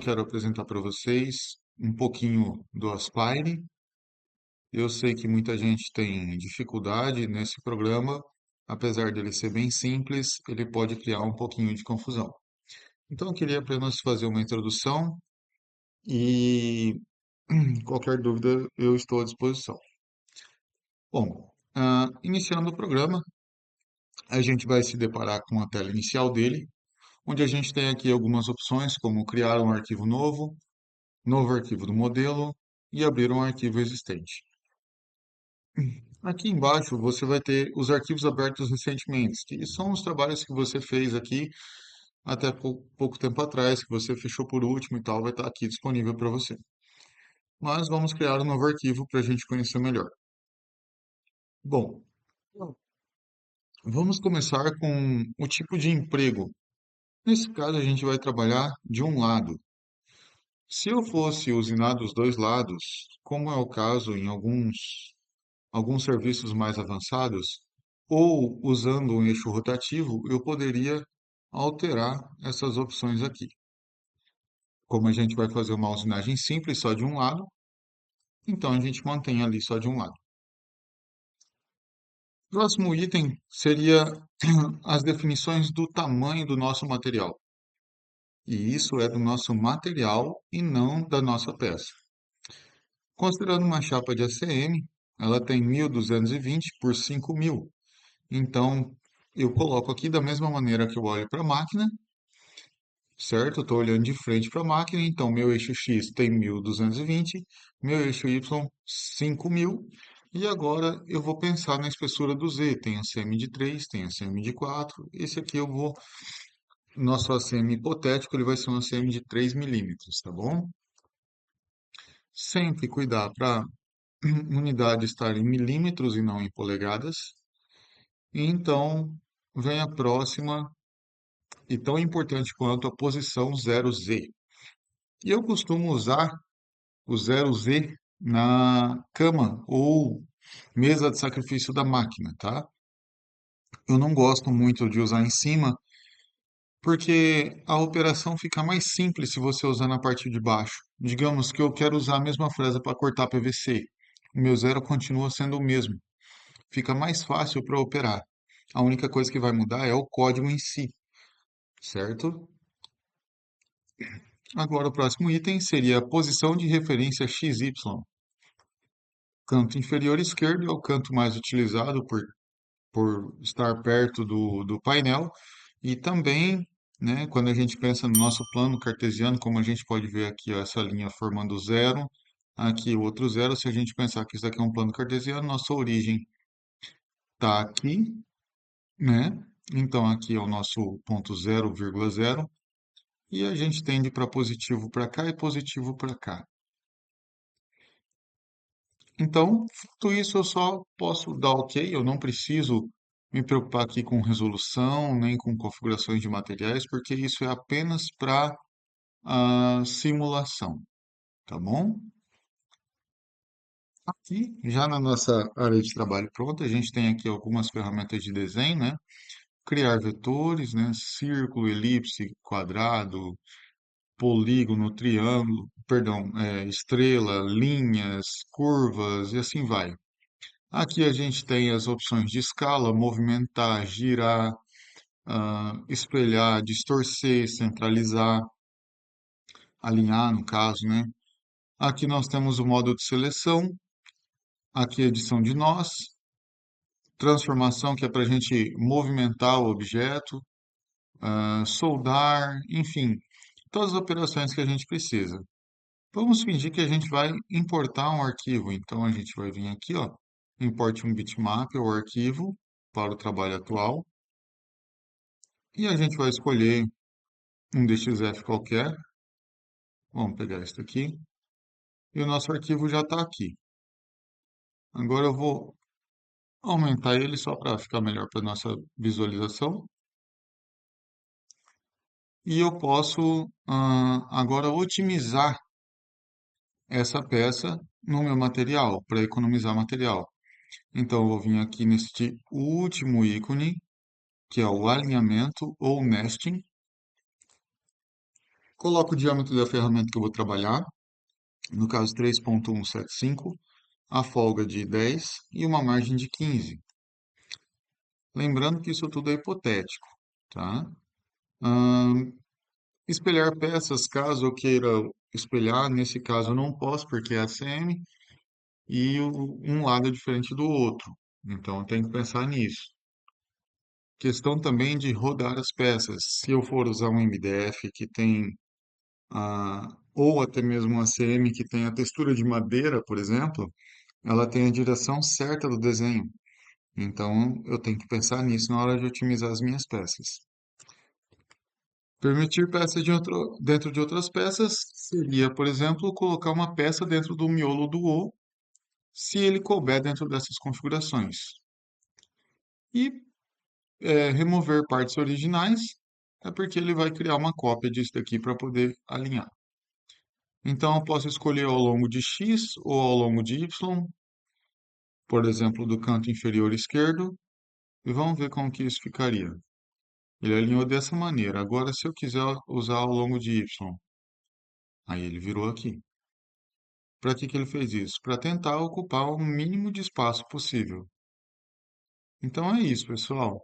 quero apresentar para vocês um pouquinho do Aspire. Eu sei que muita gente tem dificuldade nesse programa, apesar dele ser bem simples, ele pode criar um pouquinho de confusão. Então, eu queria apenas fazer uma introdução e qualquer dúvida eu estou à disposição. Bom, iniciando o programa, a gente vai se deparar com a tela inicial dele, onde a gente tem aqui algumas opções, como criar um arquivo novo, novo arquivo do modelo e abrir um arquivo existente. Aqui embaixo você vai ter os arquivos abertos recentemente, que são os trabalhos que você fez aqui até pouco tempo atrás, que você fechou por último e tal, vai estar aqui disponível para você. Mas vamos criar um novo arquivo para a gente conhecer melhor. Bom, vamos começar com o tipo de emprego. Nesse caso, a gente vai trabalhar de um lado. Se eu fosse usinar dos dois lados, como é o caso em alguns serviços mais avançados, ou usando um eixo rotativo, eu poderia alterar essas opções aqui. Como a gente vai fazer uma usinagem simples só de um lado, então a gente mantém ali só de um lado. Próximo item seria as definições do tamanho do nosso material. E isso é do nosso material e não da nossa peça. Considerando uma chapa de ACM, ela tem 1220 por 5000. Então, eu coloco aqui da mesma maneira que eu olho para a máquina, certo? Estou olhando de frente para a máquina, então meu eixo X tem 1220, meu eixo Y 5000, e agora eu vou pensar na espessura do Z. Tem ACM de 3, tem ACM de 4, esse aqui nosso ACM hipotético, ele vai ser um ACM de 3 milímetros, tá bom? Sempre cuidar para a unidade estar em milímetros e não em polegadas. E então, vem a próxima e tão importante quanto a posição 0Z. E eu costumo usar o 0Z na cama ou mesa de sacrifício da máquina, tá? Eu não gosto muito de usar em cima, porque a operação fica mais simples se você usar na parte de baixo. Digamos que eu quero usar a mesma fresa para cortar PVC. O meu zero continua sendo o mesmo. Fica mais fácil para operar. A única coisa que vai mudar é o código em si, certo? Agora, o próximo item seria a posição de referência XY. Canto inferior esquerdo é o canto mais utilizado por estar perto do painel. E também, né, quando a gente pensa no nosso plano cartesiano, como a gente pode ver aqui, ó, essa linha formando zero, aqui o outro zero, se a gente pensar que isso aqui é um plano cartesiano, nossa origem está aqui, né? Então aqui é o nosso ponto 0,0 e a gente tende para positivo para cá e positivo para cá. Então, tudo isso eu só posso dar OK, eu não preciso me preocupar aqui com resolução, nem com configurações de materiais, porque isso é apenas para a simulação, tá bom? Aqui, já na nossa área de trabalho pronta, a gente tem aqui algumas ferramentas de desenho, né? Criar vetores, né? Círculo, elipse, quadrado, polígono, triângulo, perdão, estrela, linhas, curvas e assim vai. Aqui a gente tem as opções de escala, movimentar, girar, espelhar, distorcer, centralizar, alinhar, no caso, né? Aqui nós temos o modo de seleção, aqui a edição de nós, transformação, que é para a gente movimentar o objeto, soldar, enfim, todas as operações que a gente precisa. Vamos fingir que a gente vai importar um arquivo, então a gente vai vir aqui, ó, importe um bitmap ou arquivo para o trabalho atual. E a gente vai escolher um DXF qualquer. Vamos pegar isso aqui. E o nosso arquivo já está aqui. Agora eu vou aumentar ele só para ficar melhor para nossa visualização. E eu posso agora otimizar essa peça no meu material, para economizar material. Então eu vou vir aqui neste último ícone, que é o alinhamento ou nesting. Coloco o diâmetro da ferramenta que eu vou trabalhar, no caso 3.175, a folga de 10 e uma margem de 15. Lembrando que isso tudo é hipotético, tá? Ahn, espelhar peças, caso eu queira espelhar, nesse caso eu não posso porque é ACM e um lado é diferente do outro. Então eu tenho que pensar nisso. Questão também de rodar as peças. Se eu for usar um MDF que tem ou até mesmo um ACM que tem a textura de madeira, por exemplo, ela tem a direção certa do desenho. Então, eu tenho que pensar nisso na hora de otimizar as minhas peças. Permitir peças dentro de outras peças seria, por exemplo, colocar uma peça dentro do miolo do O, se ele couber dentro dessas configurações. E remover partes originais é porque ele vai criar uma cópia disso daqui para poder alinhar. Então, eu posso escolher ao longo de X ou ao longo de Y, por exemplo, do canto inferior esquerdo, e vamos ver como que isso ficaria. Ele alinhou dessa maneira. Agora, se eu quiser usar ao longo de Y, aí ele virou aqui. Para que que ele fez isso? Para tentar ocupar o mínimo de espaço possível. Então é isso, pessoal.